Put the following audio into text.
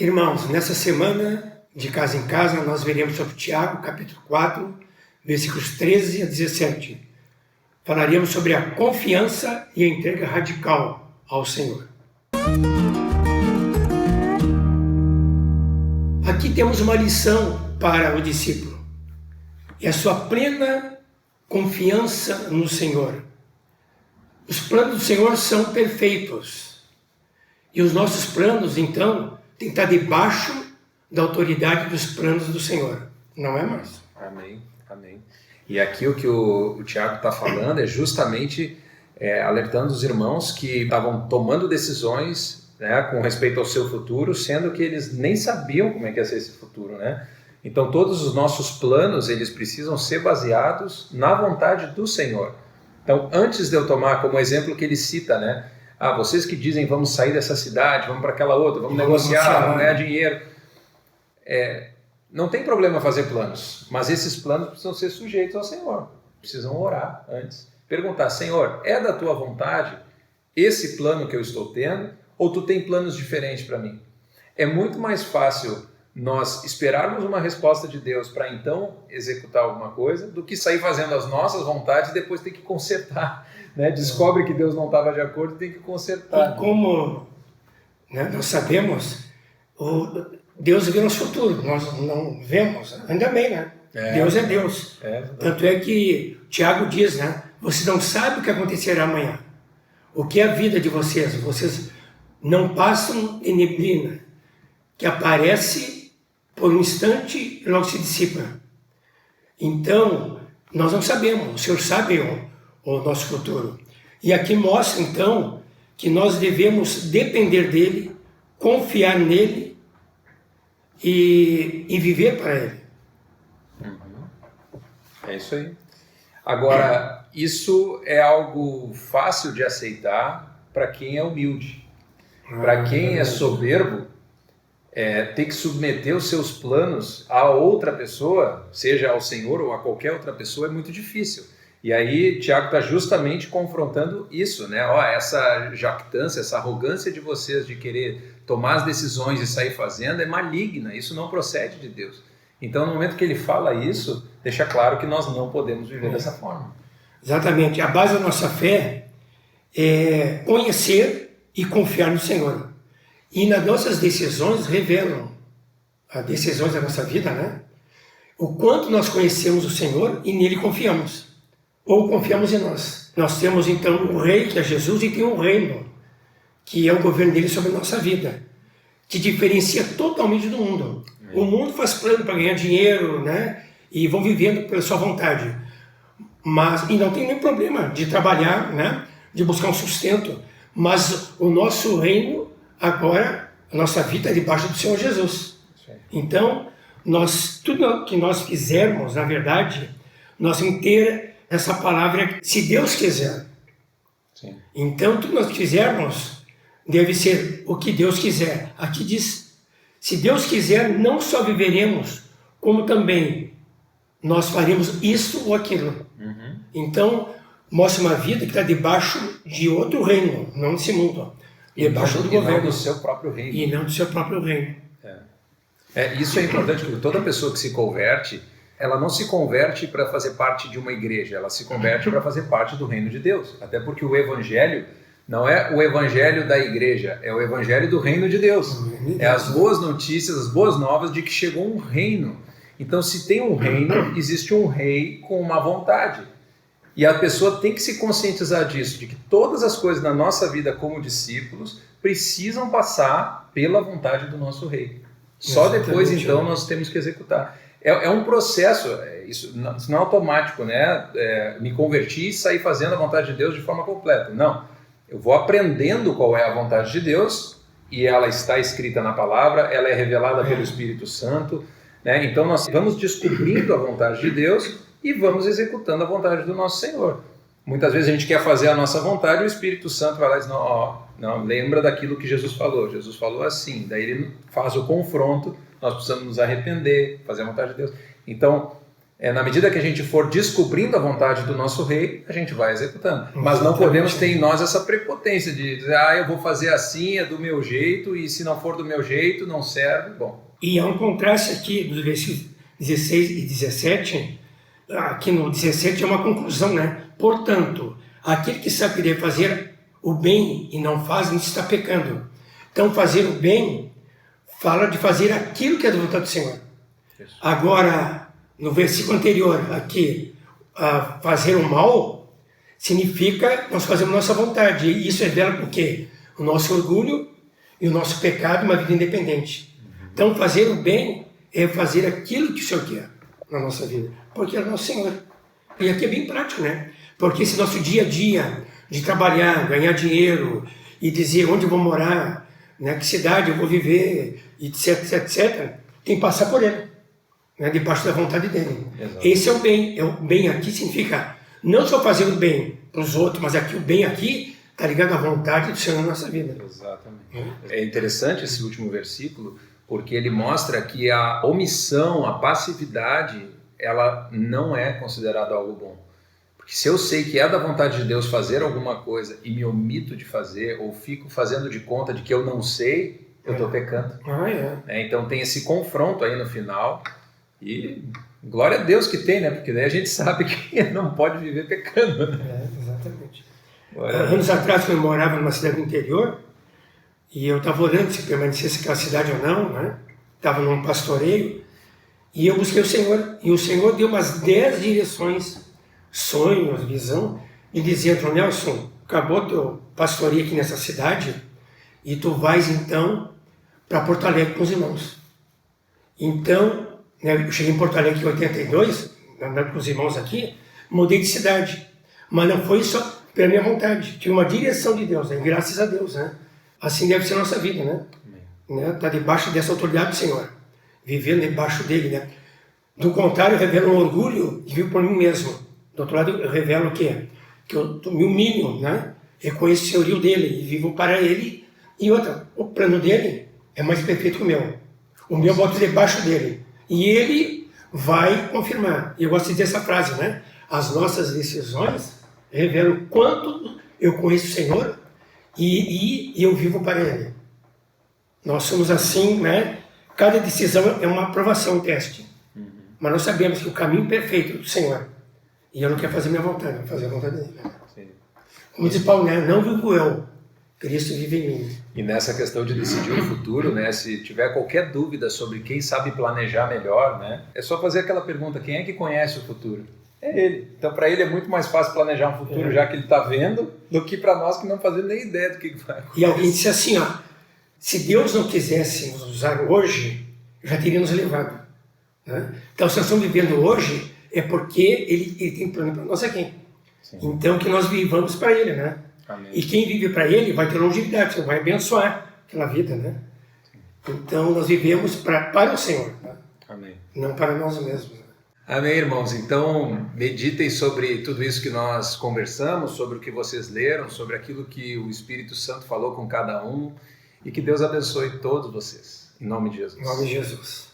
Irmãos, nessa semana de Casa em Casa, nós veremos sobre Tiago, capítulo 4, versículos 13 a 17. Falaremos sobre a confiança e a entrega radical ao Senhor. Aqui temos uma lição para o discípulo. É a sua plena confiança no Senhor. Os planos do Senhor são perfeitos. E os nossos planos, então, têm que estar debaixo da autoridade dos planos do Senhor. Não é mais? Amém, amém. E aqui o que o Tiago está falando é justamente alertando os irmãos que estavam tomando decisões, né, com respeito ao seu futuro, sendo que eles nem sabiam como é que ia ser esse futuro, né? Então todos os nossos planos, eles precisam ser baseados na vontade do Senhor. Então antes de eu tomar como exemplo que ele cita, né? Vocês que dizem vamos sair dessa cidade, vamos para aquela outra, vamos negociar, vamos ganhar dinheiro. Não tem problema fazer planos, mas esses planos precisam ser sujeitos ao Senhor. Precisam orar antes. Perguntar, Senhor, é da tua vontade esse plano que eu estou tendo? Ou tu tem planos diferentes para mim? É muito mais fácil nós esperarmos uma resposta de Deus para então executar alguma coisa do que sair fazendo as nossas vontades e depois ter que consertar. Né? Descobre que Deus não estava de acordo e tem que consertar. E como nós sabemos, Deus vê nosso futuro, nós não vemos, ainda bem, né? Deus é Deus. Tanto é que Tiago diz, né? Você não sabe o que acontecerá amanhã. O que é a vida de vocês? Vocês não passam de neblina, que aparece por um instante e logo se dissipa. Então, nós não sabemos, o Senhor sabe o nosso futuro. E aqui mostra, então, que nós devemos depender dEle, confiar nele e viver para Ele. É isso aí. Agora, isso é algo fácil de aceitar para quem é humilde. Para quem é soberbo, ter que submeter os seus planos a outra pessoa, seja ao Senhor ou a qualquer outra pessoa, é muito difícil. E aí, Tiago está justamente confrontando isso, né? Essa jactância, essa arrogância de vocês de querer tomar as decisões e sair fazendo é maligna, isso não procede de Deus. Então, no momento que ele fala isso, deixa claro que nós não podemos viver dessa forma. Exatamente. A base da nossa fé é conhecer e confiar no Senhor. E nas nossas decisões revelam, as decisões da nossa vida, né? O quanto nós conhecemos o Senhor e nele confiamos. Ou confiamos em nós. Nós temos então um rei, que é Jesus, e tem um reino, que é o governo dele sobre a nossa vida, que diferencia totalmente do mundo. O mundo faz plano para ganhar dinheiro, né? E vão vivendo pela sua vontade. E não tem nenhum problema de trabalhar, né? De buscar um sustento. Mas o nosso reino, agora, a nossa vida é debaixo do Senhor Jesus. Então, tudo que nós fizermos, na verdade, nós temos que ter essa palavra, se Deus quiser. Sim. Então, tudo que nós fizermos deve ser o que Deus quiser. Aqui diz, se Deus quiser, não só viveremos, como também nós faremos isso ou aquilo. Então, mostra uma vida que está debaixo de outro reino, não desse mundo. Debaixo do governo. Não do seu próprio reino. E não do seu próprio reino. Isso é importante, porque toda pessoa que se converte, ela não se converte para fazer parte de uma igreja, ela se converte para fazer parte do reino de Deus. Até porque o evangelho não é o evangelho da igreja, é o evangelho do reino de Deus. É as boas notícias, as boas novas de que chegou um reino. Então, se tem um reino, existe um rei com uma vontade. E a pessoa tem que se conscientizar disso, de que todas as coisas na nossa vida como discípulos precisam passar pela vontade do nosso rei. Só depois, então, nós temos que executar. É um processo, isso não é automático, né? Me converti e sair fazendo a vontade de Deus de forma completa. Não, eu vou aprendendo qual é a vontade de Deus e ela está escrita na palavra, ela é revelada pelo Espírito Santo, né? Então nós vamos descobrindo a vontade de Deus e vamos executando a vontade do nosso Senhor. Muitas vezes a gente quer fazer a nossa vontade e o Espírito Santo vai lá e diz, não, lembra daquilo que Jesus falou. Jesus falou assim, daí ele faz o confronto, nós precisamos nos arrepender, fazer a vontade de Deus. Então, Na medida que a gente for descobrindo a vontade do nosso rei, a gente vai executando. Mas não podemos ter em nós essa prepotência de dizer, eu vou fazer assim, é do meu jeito, e se não for do meu jeito, não serve. Bom. E há um contraste aqui dos versículos 16 e 17. Aqui no 17 é uma conclusão, né? Portanto, aquele que sabe que deve fazer o bem e não faz, não está pecando. Então, fazer o bem fala de fazer aquilo que é da vontade do Senhor. Isso. Agora, no versículo anterior, aqui, fazer o mal significa nós fazemos nossa vontade. E isso revela o quê? O nosso orgulho e o nosso pecado, uma vida independente. Então, fazer o bem é fazer aquilo que o Senhor quer na nossa vida, porque é o nosso Senhor. E aqui é bem prático, né? Porque esse nosso dia a dia de trabalhar, ganhar dinheiro e dizer onde eu vou morar, né, que cidade eu vou viver, etc, etc, tem que passar por ele, né, debaixo da vontade dele. Exato. Esse é o bem. O bem aqui significa não só fazer o bem para os outros, mas aqui o bem aqui está ligado à vontade do Senhor na nossa vida. Exatamente. É interessante esse último versículo, porque ele mostra que a omissão, a passividade, ela não é considerada algo bom. Porque se eu sei que é da vontade de Deus fazer alguma coisa e me omito de fazer, ou fico fazendo de conta de que eu não sei, eu estou pecando. Então tem esse confronto aí no final, e glória a Deus que tem, né? Porque daí a gente sabe que não pode viver pecando. Né? Exatamente. Anos atrás, quando eu morava numa cidade do interior, e eu estava orando se permanecesse aquela cidade ou não, né? Estava num pastoreio, e eu busquei o Senhor, e o Senhor deu umas 10 direções, sonhos, visão, e dizia, João Nelson, acabou teu pastoreio aqui nessa cidade, e tu vais então para Porto Alegre com os irmãos. Então, né, eu cheguei em Porto Alegre em 82, andando com os irmãos aqui, mudei de cidade, mas não foi só pela minha vontade, tinha uma direção de Deus, né? Graças a Deus, né? Assim deve ser a nossa vida, né? Tá debaixo dessa autoridade do Senhor, vivendo debaixo dele, né? Do contrário, revela um orgulho de viver por mim mesmo. Do outro lado, eu revelo o quê? Que eu me humilho, né? Reconheço o senhorio dele e vivo para ele. E outra, o plano dele é mais perfeito que o meu. O meu eu boto debaixo dele. E ele vai confirmar. E eu gosto de dizer essa frase, né? As nossas decisões revelam o quanto eu conheço o Senhor e eu vivo para ele. Nós somos assim, né? Cada decisão é uma aprovação, um teste. Mas nós sabemos que o caminho perfeito do Senhor, e eu não quero fazer minha vontade, eu vou fazer a vontade dele. Sim. Como diz Paulo, né? Não vivo eu, Cristo vive em mim. E nessa questão de decidir o futuro, né? Se tiver qualquer dúvida sobre quem sabe planejar melhor, né? É só fazer aquela pergunta, quem é que conhece o futuro? É ele. Então, para ele é muito mais fácil planejar um futuro, já que ele está vendo, do que para nós que não fazemos nem ideia do que vai acontecer. E alguém disse assim, se Deus não quisesse nos usar hoje, já teria nos levado. Né? Então, se nós estamos vivendo hoje, é porque ele tem plano para nós aqui. Sim. Então, que nós vivamos para ele, né? Amém. E quem vive para ele vai ter longevidade, vai abençoar aquela vida, né? Sim. Então, nós vivemos para o Senhor, né? Amém. Não para nós mesmos. Amém, irmãos. Então, meditem sobre tudo isso que nós conversamos, sobre o que vocês leram, sobre aquilo que o Espírito Santo falou com cada um, e que Deus abençoe todos vocês. Em nome de Jesus. Em nome de Jesus.